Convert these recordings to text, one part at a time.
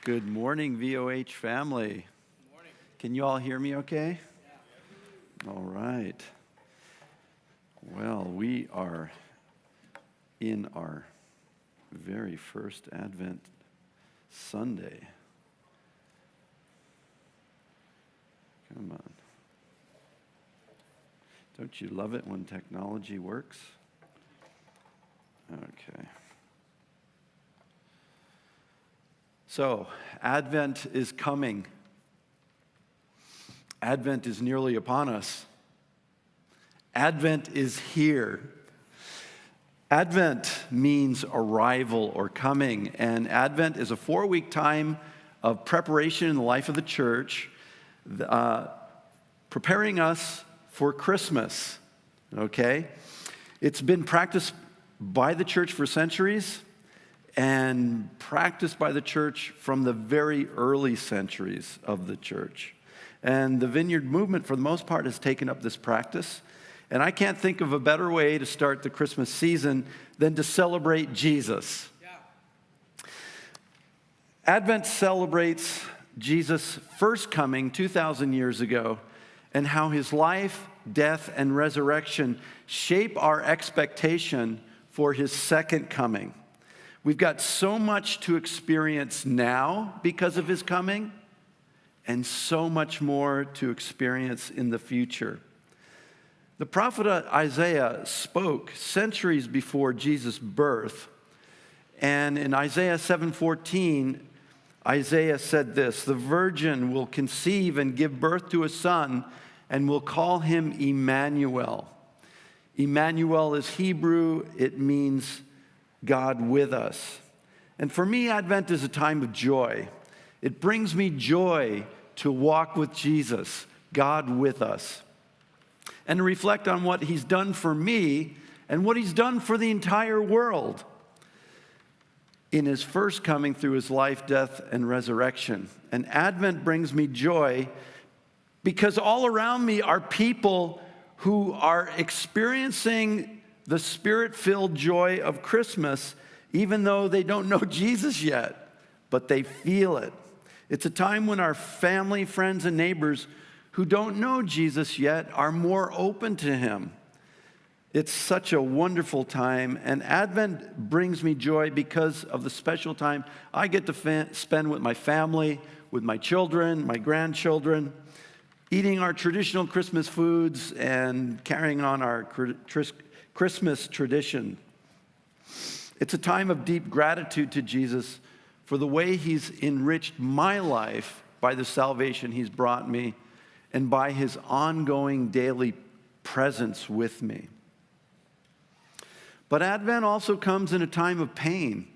Good morning, VOH family. Good morning. Can you all hear me okay? Yeah. All right. Well, we are in our very first Advent Sunday. Come on. Don't you love it when technology works? Okay. So, Advent is coming. Advent is nearly upon us. Advent is here. Advent means arrival or coming, and Advent is a 4-week time of preparation in the life of the church, preparing us for Christmas, okay? It's been practiced by the church for centuries, and practiced by the church from the very early centuries of the church. And the Vineyard movement, for the most part, has taken up this practice. And I can't think of a better way to start the Christmas season than to celebrate Jesus. Yeah. Advent celebrates Jesus' first coming 2,000 years ago and how his life, death, and resurrection shape our expectation for his second coming. We've got so much to experience now because of his coming, and so much more to experience in the future. The prophet Isaiah spoke centuries before Jesus' birth, and in Isaiah 7:14, Isaiah said this: "The virgin will conceive and give birth to a son, and will call him Emmanuel." Emmanuel is Hebrew. It means God with us. And for me, Advent is a time of joy. It brings me joy to walk with Jesus, God with us, and to reflect on what he's done for me and what he's done for the entire world in his first coming through his life, death, and resurrection. And Advent brings me joy because all around me are people who are experiencing the Spirit-filled joy of Christmas, even though they don't know Jesus yet, but they feel it. It's a time when our family, friends, and neighbors who don't know Jesus yet are more open to him. It's such a wonderful time, and Advent brings me joy because of the special time I get to spend with my family, with my children, my grandchildren, eating our traditional Christmas foods and carrying on our Christmas tradition. It's a time of deep gratitude to Jesus for the way he's enriched my life by the salvation he's brought me and by his ongoing daily presence with me. But Advent also comes in a time of pain.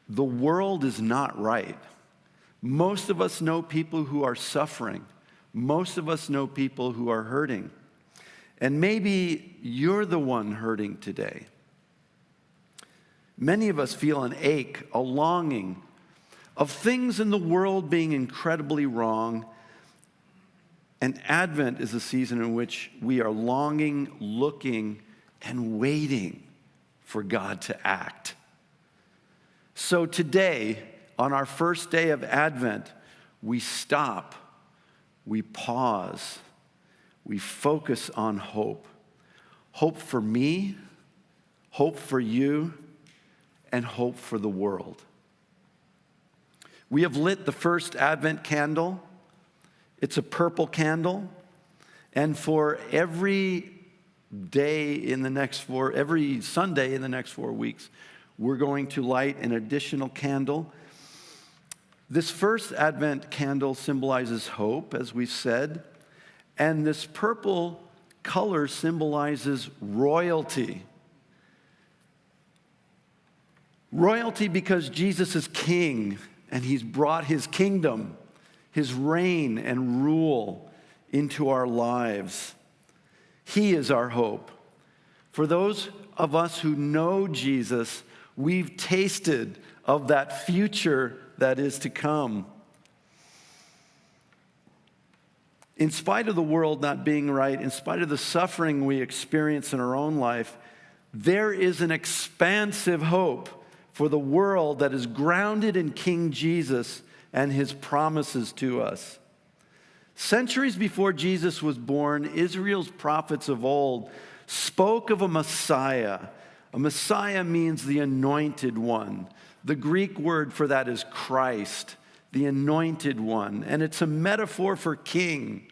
The world is not right. Most of us know people who are suffering. Most of us know people who are hurting. And maybe you're the one hurting today. Many of us feel an ache, a longing of things in the world being incredibly wrong. And Advent is a season in which we are longing, looking, and waiting for God to act. So today, on our first day of Advent, we stop, we pause, we focus on hope. Hope for me, hope for you, and hope for the world. We have lit the first Advent candle. It's a purple candle. And for every Sunday in the next 4 weeks, we're going to light an additional candle. This first Advent candle symbolizes hope, as we've said. And this purple color symbolizes royalty. Royalty because Jesus is king, and he's brought his kingdom, his reign and rule into our lives. He is our hope. For those of us who know Jesus, we've tasted of that future that is to come. In spite of the world not being right, in spite of the suffering we experience in our own life, there is an expansive hope for the world that is grounded in King Jesus and his promises to us. Centuries before Jesus was born, Israel's prophets of old spoke of a Messiah. A Messiah means the anointed one. The Greek word for that is Christ, the anointed one, and it's a metaphor for king.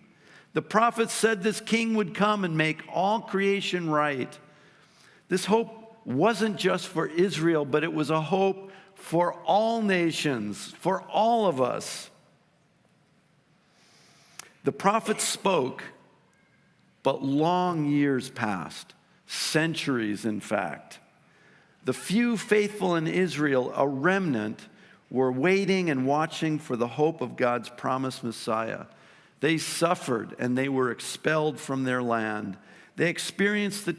The prophets said this king would come and make all creation right. This hope wasn't just for Israel, but it was a hope for all nations, for all of us. The prophets spoke, but long years passed, centuries in fact. The few faithful in Israel, a remnant, were waiting and watching for the hope of God's promised Messiah. They suffered and they were expelled from their land. They experienced the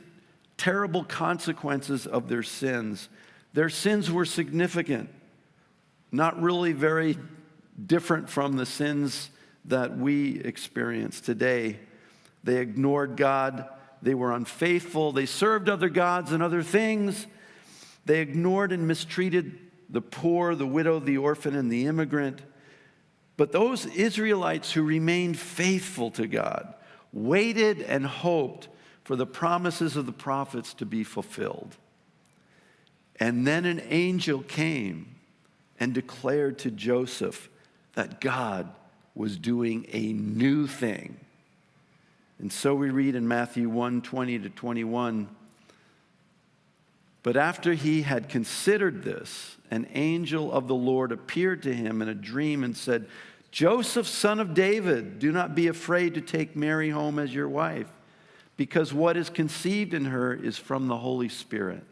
terrible consequences of their sins. Their sins were significant, not really very different from the sins that we experience today. They ignored God. They were unfaithful. They served other gods and other things. They ignored and mistreated the poor, the widow, the orphan, and the immigrant. But those Israelites who remained faithful to God waited and hoped for the promises of the prophets to be fulfilled. And then an angel came and declared to Joseph that God was doing a new thing. And so we read in Matthew 1:20-21, but after he had considered this, an angel of the Lord appeared to him in a dream and said, Joseph, son of David, do not be afraid to take Mary home as your wife, because what is conceived in her is from the Holy Spirit.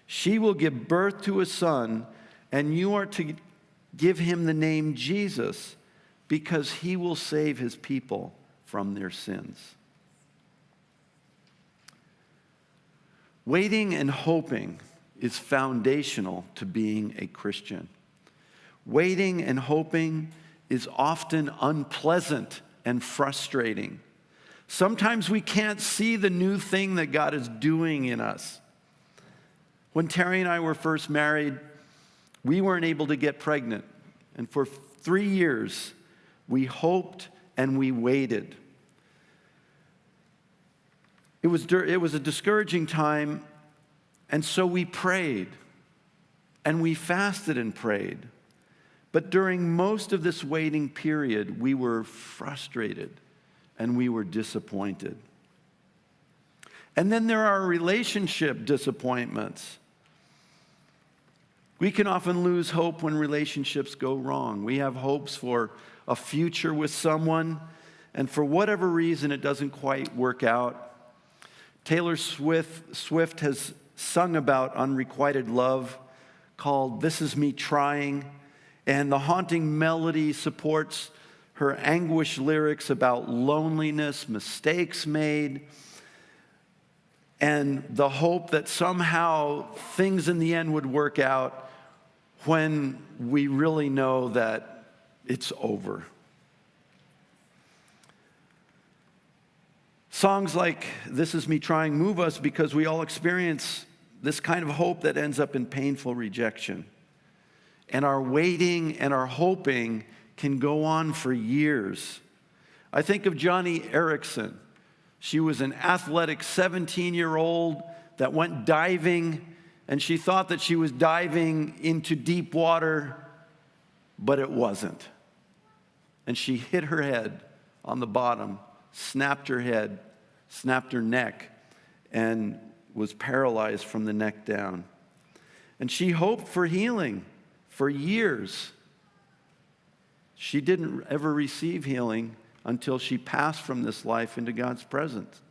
She will give birth to a son, and you are to give him the name Jesus, because he will save his people from their sins. Waiting and hoping is foundational to being a Christian. Waiting and hoping is often unpleasant and frustrating. Sometimes we can't see the new thing that God is doing in us. When Terry and I were first married, we weren't able to get pregnant. And for 3 years, we hoped and we waited. It was a discouraging time, and so we prayed, and we fasted and prayed. But during most of this waiting period, we were frustrated, and we were disappointed. And then there are relationship disappointments. We can often lose hope when relationships go wrong. We have hopes for a future with someone, and for whatever reason, it doesn't quite work out. Taylor Swift has sung about unrequited love called This Is Me Trying, and the haunting melody supports her anguish lyrics about loneliness, mistakes made, and the hope that somehow things in the end would work out when we really know that it's over. Songs like This Is Me Trying move us because we all experience this kind of hope that ends up in painful rejection. And our waiting and our hoping can go on for years. I think of Johnny Erickson. She was an athletic 17-year-old that went diving, and she thought that she was diving into deep water, but it wasn't. And she hit her head on the bottom, snapped her head, snapped her neck, and was paralyzed from the neck down. And she hoped for healing for years. She didn't ever receive healing until she passed from this life into God's presence.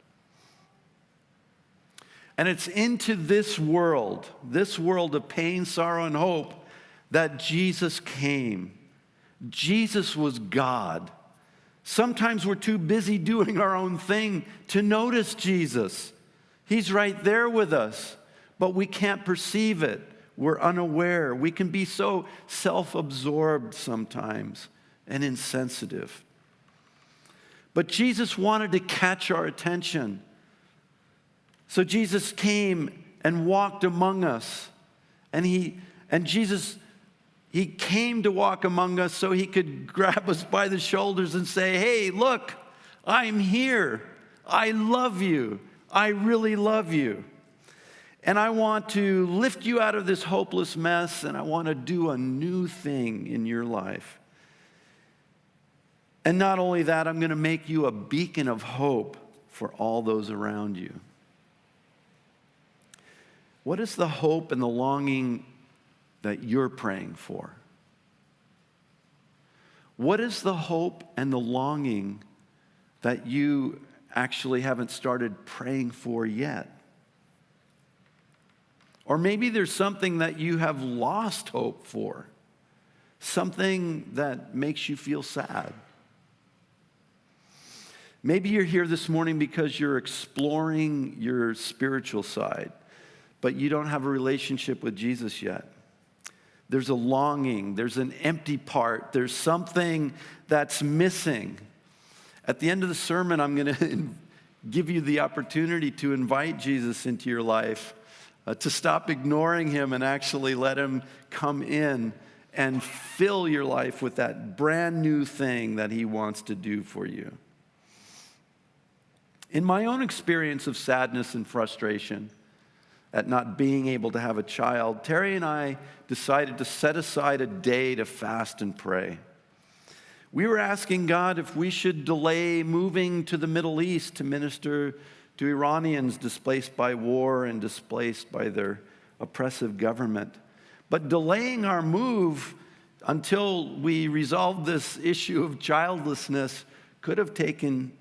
And it's into this world of pain, sorrow, and hope, that Jesus came. Jesus was God. Sometimes we're too busy doing our own thing to notice Jesus. He's right there with us, but we can't perceive it. We're unaware. We can be so self-absorbed sometimes and insensitive. But Jesus wanted to catch our attention. So Jesus came and walked among us. And Jesus He came to walk among us so he could grab us by the shoulders and say, hey, look, I'm here. I love you. I really love you. And I want to lift you out of this hopeless mess, and I want to do a new thing in your life. And not only that, I'm going to make you a beacon of hope for all those around you. What is the hope and the longing that you're praying for? What is the hope and the longing that you actually haven't started praying for yet? Or maybe there's something that you have lost hope for, something that makes you feel sad. Maybe you're here this morning because you're exploring your spiritual side, but you don't have a relationship with Jesus yet. There's a longing, there's an empty part, there's something that's missing. At the end of the sermon, I'm going to give you the opportunity to invite Jesus into your life, to stop ignoring him and actually let him come in and fill your life with that brand new thing that he wants to do for you. In my own experience of sadness and frustration at not being able to have a child, Terry and I decided to set aside a day to fast and pray. We were asking God if we should delay moving to the Middle East to minister to Iranians displaced by war and displaced by their oppressive government. But delaying our move until we resolved this issue of childlessness could have taken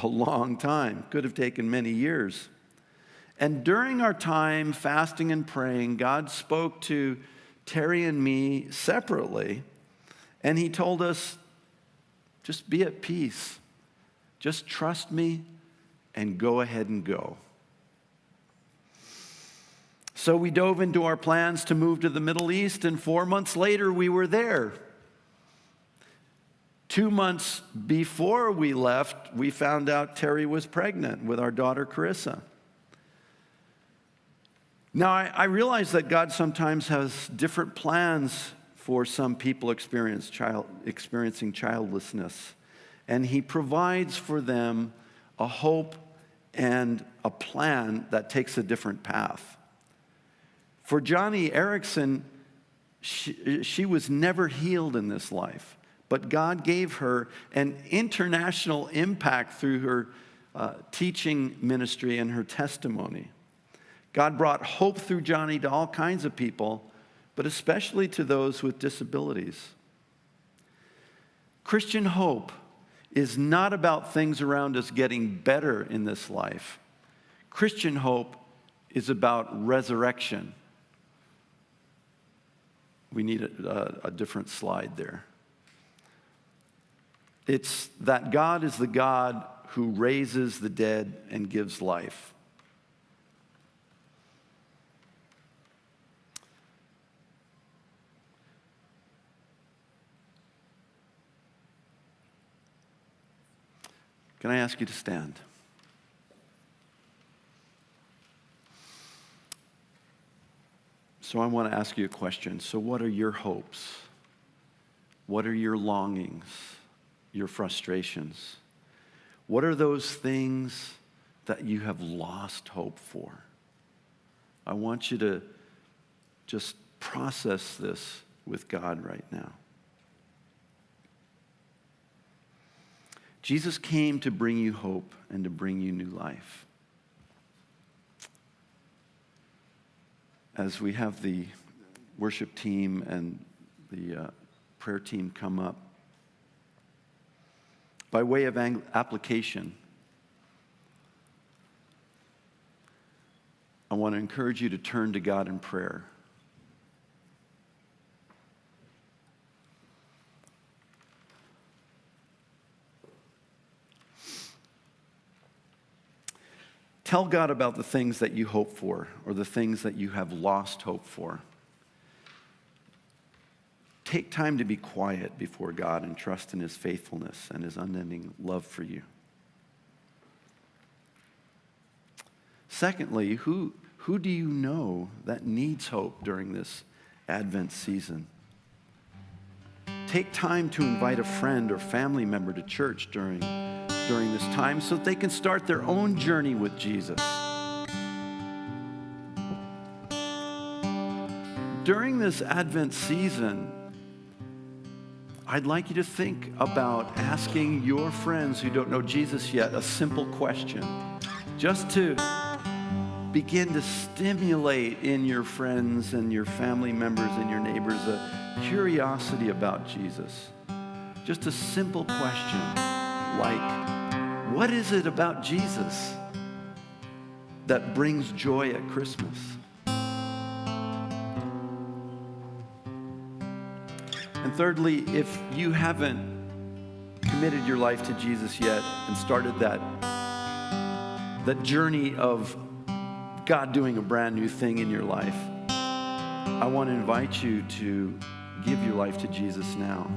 a long time, could have taken many years. And during our time fasting and praying, God spoke to Terry and me separately, and he told us, just be at peace. Just trust me and go ahead and go. So we dove into our plans to move to the Middle East, and 4 months later, we were there. 2 months before we left, we found out Terry was pregnant with our daughter, Carissa. Now, I realize that God sometimes has different plans for some people experiencing childlessness, and he provides for them a hope and a plan that takes a different path. For Johnny Erickson, she was never healed in this life, but God gave her an international impact through her teaching ministry and her testimony. God brought hope through Johnny to all kinds of people, but especially to those with disabilities. Christian hope is not about things around us getting better in this life. Christian hope is about resurrection. We need a different slide there. It's that God is the God who raises the dead and gives life. Can I ask you to stand? So I want to ask you a question. So what are your hopes? What are your longings? Your frustrations? What are those things that you have lost hope for? I want you to just process this with God right now. Jesus came to bring you hope and to bring you new life. As we have the worship team and the prayer team come up, by way of application, I want to encourage you to turn to God in prayer. Tell God about the things that you hope for or the things that you have lost hope for. Take time to be quiet before God and trust in his faithfulness and his unending love for you. Secondly, who do you know that needs hope during this Advent season? take time to invite a friend or family member to church during this time so that they can start their own journey with Jesus. During this Advent season, I'd like you to think about asking your friends who don't know Jesus yet a simple question, just to begin to stimulate in your friends and your family members and your neighbors a curiosity about Jesus. Just a simple question like, what is it about Jesus that brings joy at Christmas? And thirdly, if you haven't committed your life to Jesus yet and started that journey of God doing a brand new thing in your life, I want to invite you to give your life to Jesus now.